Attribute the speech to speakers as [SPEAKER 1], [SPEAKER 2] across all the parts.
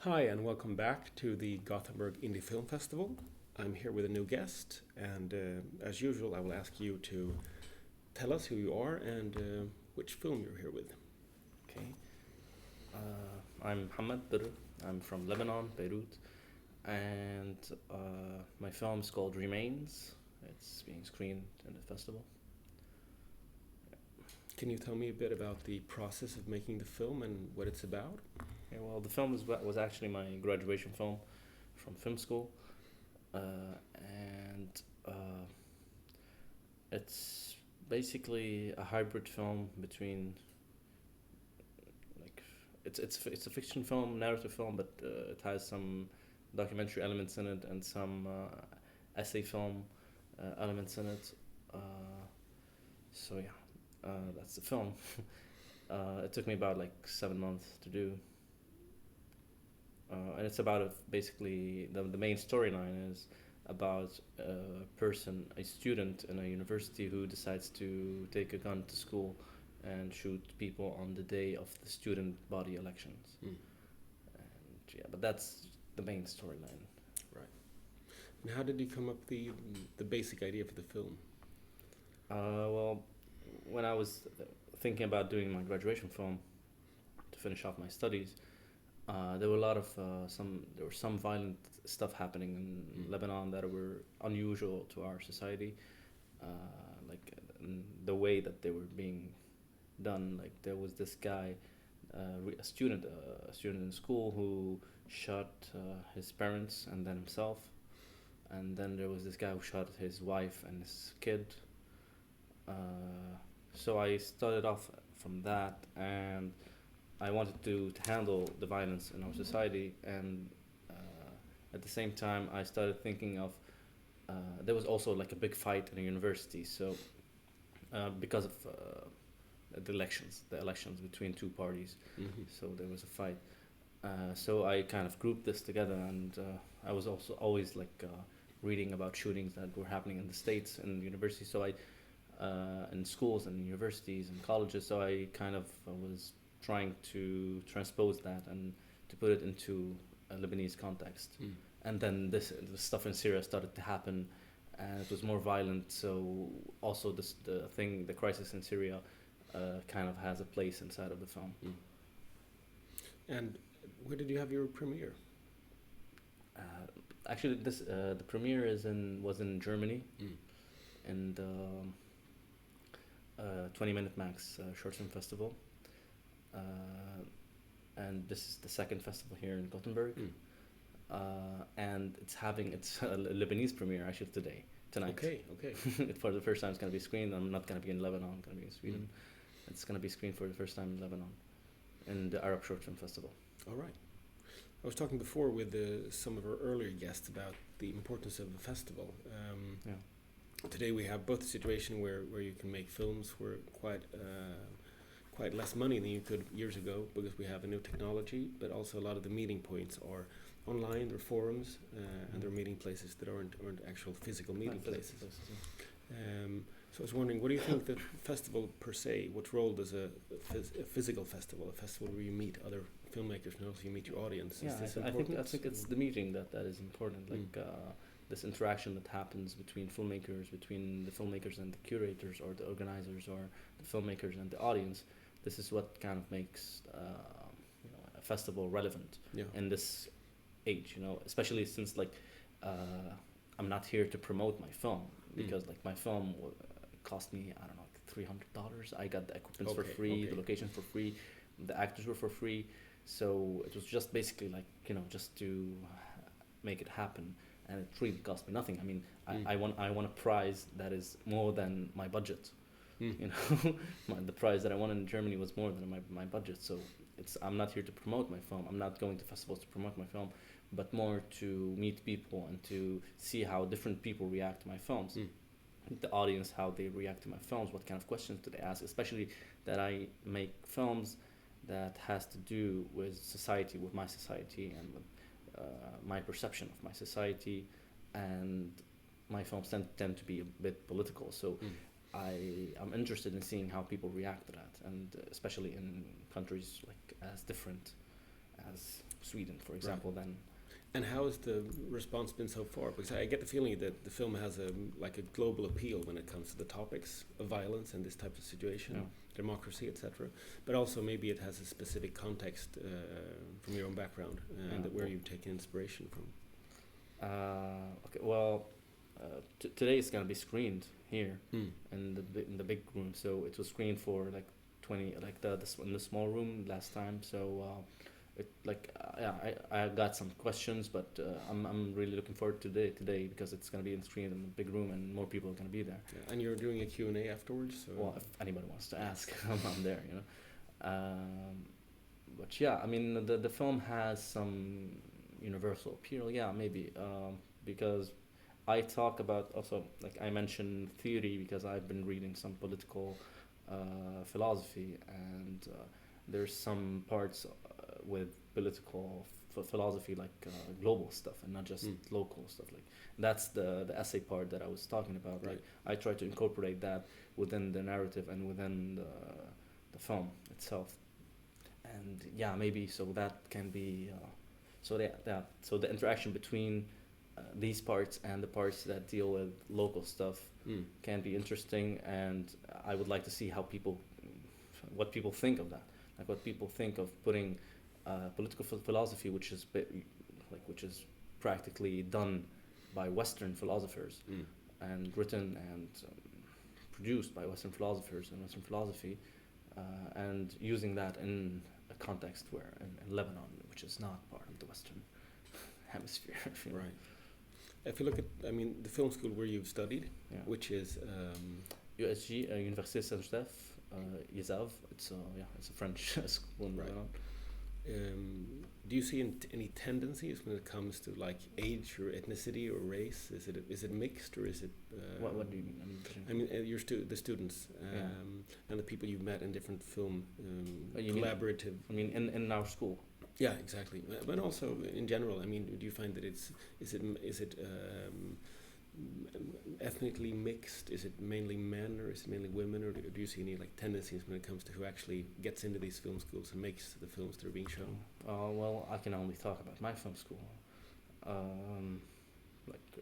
[SPEAKER 1] Hi, and welcome back to the Gothenburg Indie Film Festival. I'm here with a new guest, and as usual, I will ask you to tell us who you are and which film you're here with.
[SPEAKER 2] Okay. I'm Mohamed Berro. I'm from Lebanon, Beirut, and my film is called Remains. It's being screened in the festival.
[SPEAKER 1] Can you tell me a bit about the process of making the film and what it's about?
[SPEAKER 2] Yeah, well, the film was actually my graduation film from film school, and it's basically a hybrid film between like it's a fiction film, narrative film, but it has some documentary elements in it and some essay film elements in it. So yeah, that's the film. It took me about like 7 months to do. And it's about basically the main storyline is about a student in a university who decides to take a gun to school and shoot people on the day of the student body elections.
[SPEAKER 1] Mm.
[SPEAKER 2] And yeah, but that's the main storyline.
[SPEAKER 1] Right. And how did you come up the basic idea for the film?
[SPEAKER 2] Well, when I was thinking about doing my graduation film to finish off my studies, there were a lot of there was some violent stuff happening in Lebanon that were unusual to our society, like the way that they were being done. Like there was this guy, a student in school who shot his parents and then himself, and then there was this guy who shot his wife and his kid. So I started off from that, and I wanted to handle the violence in our society, and at the same time I started thinking of there was also like a big fight in a university, so because of the elections between two parties.
[SPEAKER 1] Mm-hmm.
[SPEAKER 2] So there was a fight, so I kind of grouped this together, and I was also always like reading about shootings that were happening in the States and the university, so I in schools and universities and colleges, so I kind of was trying to transpose that and to put it into a Lebanese context.
[SPEAKER 1] Mm.
[SPEAKER 2] And then the stuff in Syria started to happen, and it was more violent. So also the crisis in Syria, kind of has a place inside of the film.
[SPEAKER 1] Mm. And where did you have your premiere?
[SPEAKER 2] Actually, the premiere was in Germany, in the 20 Minute Max Short Film Festival. And this is the second festival here in Gothenburg, and it's having its Lebanese premiere actually tonight.
[SPEAKER 1] Okay.
[SPEAKER 2] For the first time, it's going to be screened. I'm not going to be in Lebanon. I'm going to be in Sweden. It's going to be screened for the first time in Lebanon, in the Arab Short Film Festival.
[SPEAKER 1] All right. I was talking before with some of our earlier guests about the importance of the festival.
[SPEAKER 2] Yeah.
[SPEAKER 1] Today we have both a situation where you can make films for quite less money than you could years ago because we have a new technology, but also a lot of the meeting points are online, they're forums, and they're meeting places that aren't actual physical meeting places. So I was wondering, what do you think the festival per se, what role does a physical festival, a festival where you meet other filmmakers and also you meet your audience?
[SPEAKER 2] Yeah, I think it's the meeting that is important, like this interaction that happens between the filmmakers and the curators or the organizers or the filmmakers and the audience. This is what kind of makes a festival relevant in this age, especially since like I'm not here to promote my film because like my film cost me, I don't know, like $300. I got the equipment for free, the locations for free, the actors were for free, so it was just basically like just to make it happen, and it really cost me nothing. I mean, I won a prize that is more than my budget. The prize that I won in Germany was more than my budget. So I'm not here to promote my film. I'm not going to festivals to promote my film, but more to meet people and to see how different people react to my films. The audience, how they react to my films, what kind of questions do they ask, especially that I make films that has to do with society, with my society, and with my perception of my society, and my films tend to be a bit political. So I'm interested in seeing how people react to that, and especially in countries like as different as Sweden, for example.
[SPEAKER 1] Right.
[SPEAKER 2] Then
[SPEAKER 1] And how has the response been so far? Because I get the feeling that the film has a global appeal when it comes to the topics of violence and this type of situation,
[SPEAKER 2] Yeah.
[SPEAKER 1] democracy, etc. But also maybe it has a specific context from your own background and where you've taken inspiration from.
[SPEAKER 2] Okay, well, today it's gonna be screened here
[SPEAKER 1] Mm.
[SPEAKER 2] in the big room. So it was screened for like 20, like in the small room last time. So I got some questions, but I'm really looking forward to today because it's gonna be screened in the big room and more people are gonna be there.
[SPEAKER 1] Yeah. And you're doing a Q&A afterwards? So
[SPEAKER 2] Well, if anybody wants to ask, I'm there, you know. But yeah, I mean, the film has some universal appeal, yeah, maybe, because I talk about also, like I mentioned theory because I've been reading some political philosophy, and there's some parts with political philosophy like global stuff and not just local stuff. Like that's the essay part that I was talking about.
[SPEAKER 1] Right.
[SPEAKER 2] Like I try to incorporate that within the narrative and within the film itself. And yeah, maybe so that can be so the interaction between these parts and the parts that deal with local stuff can be interesting, and I would like to see how what people think of that, like what people think of putting political philosophy, which is practically done by Western philosophers and written and produced by Western philosophers and Western philosophy, and using that in a context where in Lebanon, which is not part of the Western hemisphere.
[SPEAKER 1] Right. If you look at, I mean, the film school where you've studied, which is
[SPEAKER 2] USG, Université Saint-Joseph, ISAV. It's a French school in Lebanon.
[SPEAKER 1] Do you see any tendencies when it comes to like age or ethnicity or race? Is it mixed or is it?
[SPEAKER 2] What do you mean?
[SPEAKER 1] I mean, the students and the people you've met in different film collaborative.
[SPEAKER 2] I mean, in our school.
[SPEAKER 1] Yeah, exactly. But also in general, I mean, do you find that is it ethnically mixed? Is it mainly men or is it mainly women, or do you see any like tendencies when it comes to who actually gets into these film schools and makes the films that are being shown?
[SPEAKER 2] Well, I can only talk about my film school.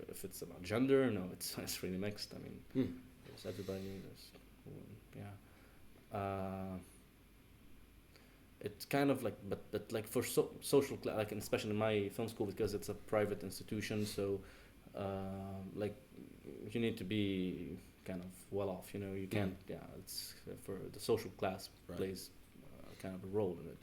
[SPEAKER 2] If it's about gender, no, it's really mixed. I mean, there's everybody. It's kind of like, but like for social class, like especially in my film school, because it's a private institution, so like you need to be kind of well off, you know. You can't. It's for the social class plays kind of a role in it.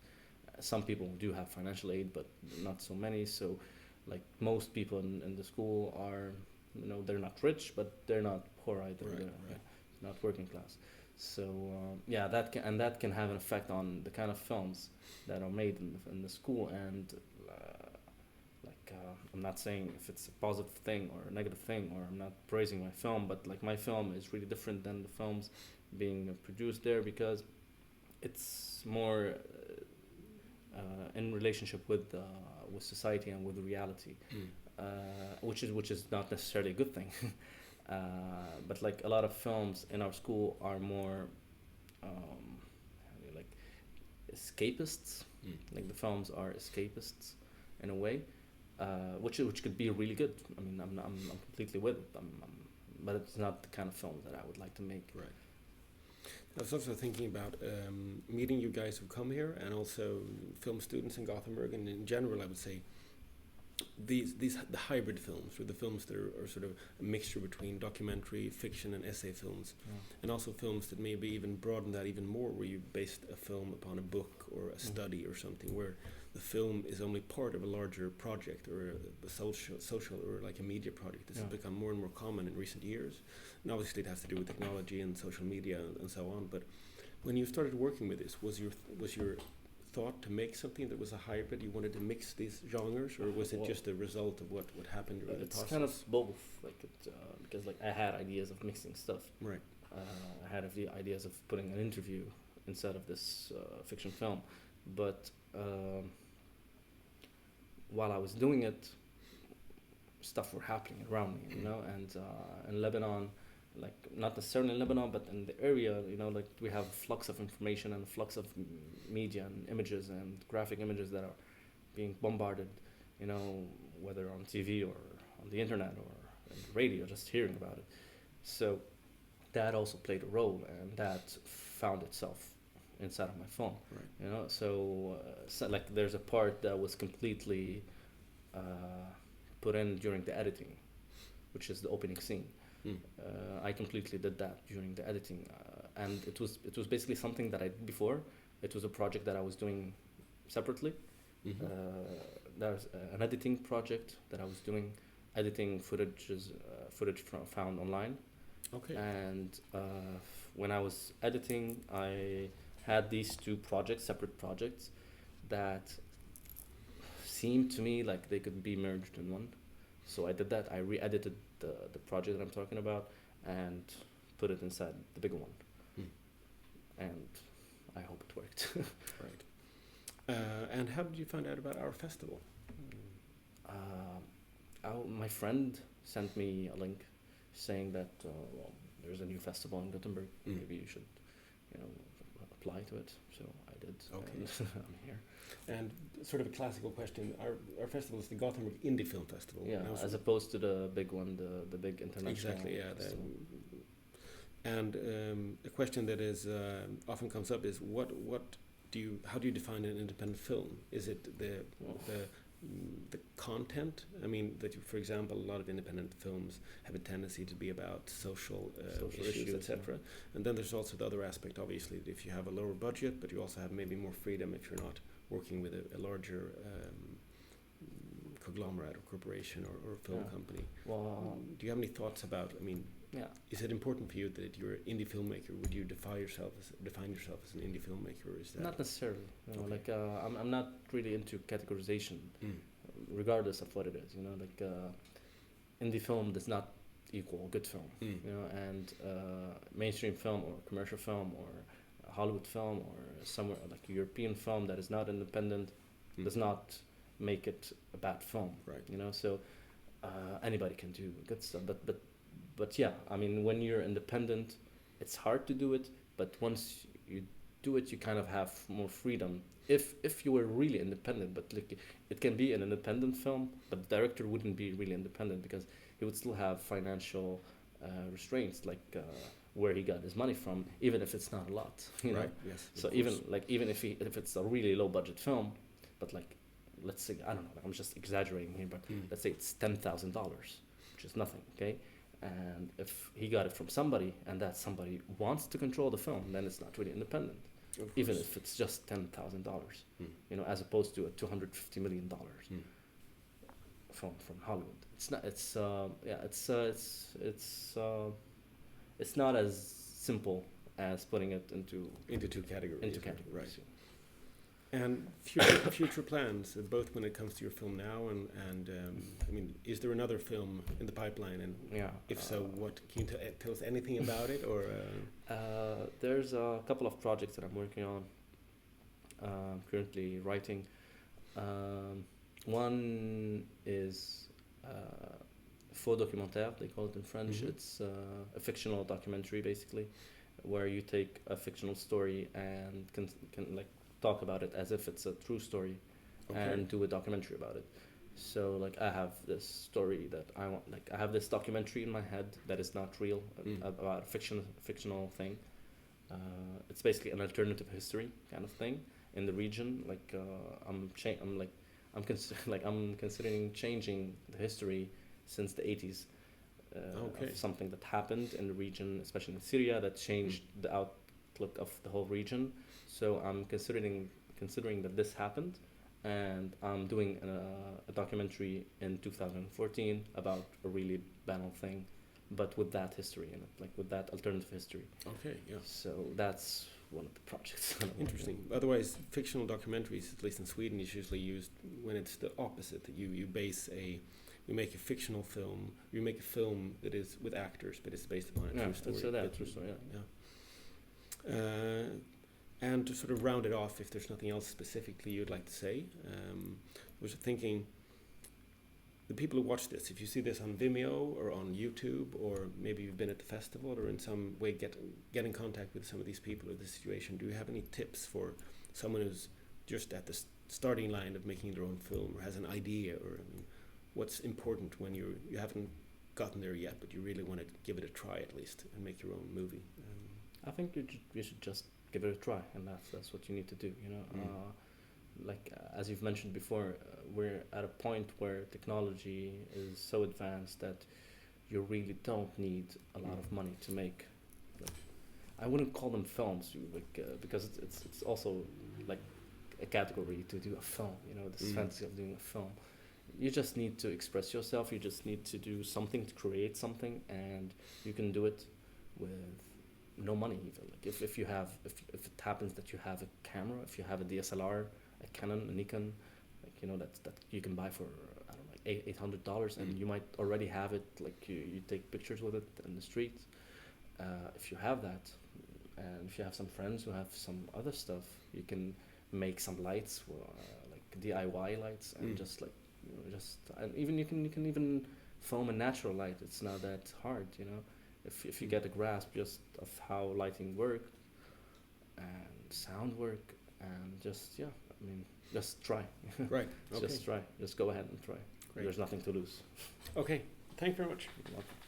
[SPEAKER 2] Some people do have financial aid, but not so many. So, like most people in the school are, you know, they're not rich, but they're not poor either. They're not working class. So that can have an effect on the kind of films that are made in the school, and I'm not saying if it's a positive thing or a negative thing, or I'm not praising my film, but like my film is really different than the films being produced there because it's more in relationship with society and with reality, which is not necessarily a good thing. But like a lot of films in our school are more like escapists. Like the films are escapists in a way, which could be really good. I mean, I'm completely with it. But it's not the kind of film that I would like to make.
[SPEAKER 1] Right. I was also thinking about meeting you guys who come here, and also film students in Gothenburg, and in general, I would say the hybrid films, or the films that are sort of a mixture between documentary, fiction, and essay films, and also films that maybe even broaden that even more, where you based a film upon a book or a study or something, where the film is only part of a larger project or a social or like a media project. This has become more and more common in recent years, and obviously it has to do with technology and social media and so on. But when you started working with this, was your thought to make something that was a hybrid? You wanted to mix these genres, or was it just a result of what happened during the process?
[SPEAKER 2] It's kind of both, like because like I had ideas of mixing stuff.
[SPEAKER 1] Right.
[SPEAKER 2] I had the ideas of putting an interview instead of this fiction film, but while I was doing it, stuff were happening around me, you know, and in Lebanon, like not necessarily in Lebanon, but in the area, you know, like we have flux of information and flux of media and images and graphic images that are being bombarded, whether on TV or on the internet or on the radio, just hearing about it. So that also played a role, and that found itself inside of my phone.
[SPEAKER 1] Right.
[SPEAKER 2] So like there's a part that was completely put in during the editing, which is the opening scene. I completely did that during the editing, and it was basically something that I did before. It was a project that I was doing separately. There's an editing project that I was doing, editing footage found online.
[SPEAKER 1] Okay.
[SPEAKER 2] And when I was editing, I had these two separate projects, that seemed to me like they could be merged in one. So I did that. I re-edited the project that I'm talking about and put it inside the bigger one. And I hope it worked.
[SPEAKER 1] Right. And how did you find out about our festival?
[SPEAKER 2] My friend sent me a link saying that there's a new festival in Gothenburg. Maybe you should, apply to it. So I did.
[SPEAKER 1] Okay.
[SPEAKER 2] And I'm here.
[SPEAKER 1] And sort of a classical question: our festival is the Gothenburg Indie Film Festival.
[SPEAKER 2] Yeah, as opposed to the big one, the big international.
[SPEAKER 1] Exactly. Yeah.
[SPEAKER 2] festival.
[SPEAKER 1] And a question that is often comes up is how do you define an independent film? Is it the content? I mean, for example, a lot of independent films have a tendency to be about social issues, etc. And then there's also the other aspect, obviously, that if you have a lower budget, but you also have maybe more freedom if you're not working with a larger conglomerate or corporation or film company.
[SPEAKER 2] Well,
[SPEAKER 1] do you have any thoughts about? I mean, is it important for you that you're an indie filmmaker? Would you define yourself as an indie filmmaker? Or is that
[SPEAKER 2] not necessarily?
[SPEAKER 1] Okay.
[SPEAKER 2] Like I'm not really into categorization, regardless of what it is. Indie film does not equal good film. And mainstream film or commercial film or Hollywood film or somewhere like European film that is not independent does not make it a bad film.
[SPEAKER 1] Right.
[SPEAKER 2] So anybody can do good stuff, but yeah, I mean, when you're independent, it's hard to do it, but once you do it, you kind of have more freedom. If you were really independent, but like it can be an independent film, but the director wouldn't be really independent because he would still have financial restraints, like where he got his money from, even if it's not a lot.
[SPEAKER 1] Right. Yes.
[SPEAKER 2] So even if it's a really low budget film, but like let's say, I don't know, I'm just exaggerating here, but let's say it's $10,000, which is nothing, okay? And if he got it from somebody, and that somebody wants to control the film, then it's not really independent, even if it's just $10,000, as opposed to a $250 million film from Hollywood. It's not. It's not as simple as putting it into
[SPEAKER 1] two categories. Right.
[SPEAKER 2] Yeah.
[SPEAKER 1] And future plans, both when it comes to your film now and I mean, is there another film in the pipeline? And if so, what can you tell us anything about it? Or
[SPEAKER 2] there's a couple of projects that I'm working on. Currently writing. One is faux documentaire, they call it in French. It's a fictional documentary, basically, where you take a fictional story and can like talk about it as if it's a true story, and do a documentary about it. So like I have this story that I want, like I have this documentary in my head that is not real, about a fictional thing. It's basically an alternative history kind of thing in the region. Like I'm considering changing the history since the 80s of something that happened in the region, especially in Syria, that changed the outlook of the whole region. So I'm considering that this happened, and I'm doing a documentary in 2014 about a really banal thing, but with that history in it, like with that alternative history.
[SPEAKER 1] Okay, yeah.
[SPEAKER 2] So that's one of the projects.
[SPEAKER 1] Interesting. Otherwise, fictional documentaries, at least in Sweden, is usually used when it's the opposite. That you make a fictional film. You make a film that is with actors, but it's based upon a true story.
[SPEAKER 2] True story.
[SPEAKER 1] Yeah. And to sort of round it off, if there's nothing else specifically you'd like to say, I was thinking, the people who watch this, if you see this on Vimeo or on YouTube, or maybe you've been at the festival or in some way get in contact with some of these people or this situation, do you have any tips for someone who's just at the starting line of making their own film, or has an idea, or I mean, what's important when you haven't gotten there yet, but you really want to give it a try at least and make your own movie?
[SPEAKER 2] I think you should just give it a try, and that's what you need to do. You know, as you've mentioned before, we're at a point where technology is so advanced that you really don't need a lot of money to make. Like, I wouldn't call them films, because it's also like a category to do a film. You know, this fantasy of doing a film. You just need to express yourself. You just need to do something to create something, and you can do it with no money even. Like if it happens that you have a camera, if you have a DSLR, a Canon, a Nikon, like that you can buy for I don't know, like $800, and you might already have it. Like you take pictures with it in the street. If you have that, and if you have some friends who have some other stuff, you can make some lights, like DIY lights, and and even you can even film a natural light. It's not that hard, if you get a grasp just of how lighting works and sound work, and just try.
[SPEAKER 1] Right. Okay.
[SPEAKER 2] Just try. Just go ahead and try.
[SPEAKER 1] Great.
[SPEAKER 2] There's nothing to lose.
[SPEAKER 1] Okay. Thank you very much.
[SPEAKER 2] You're welcome.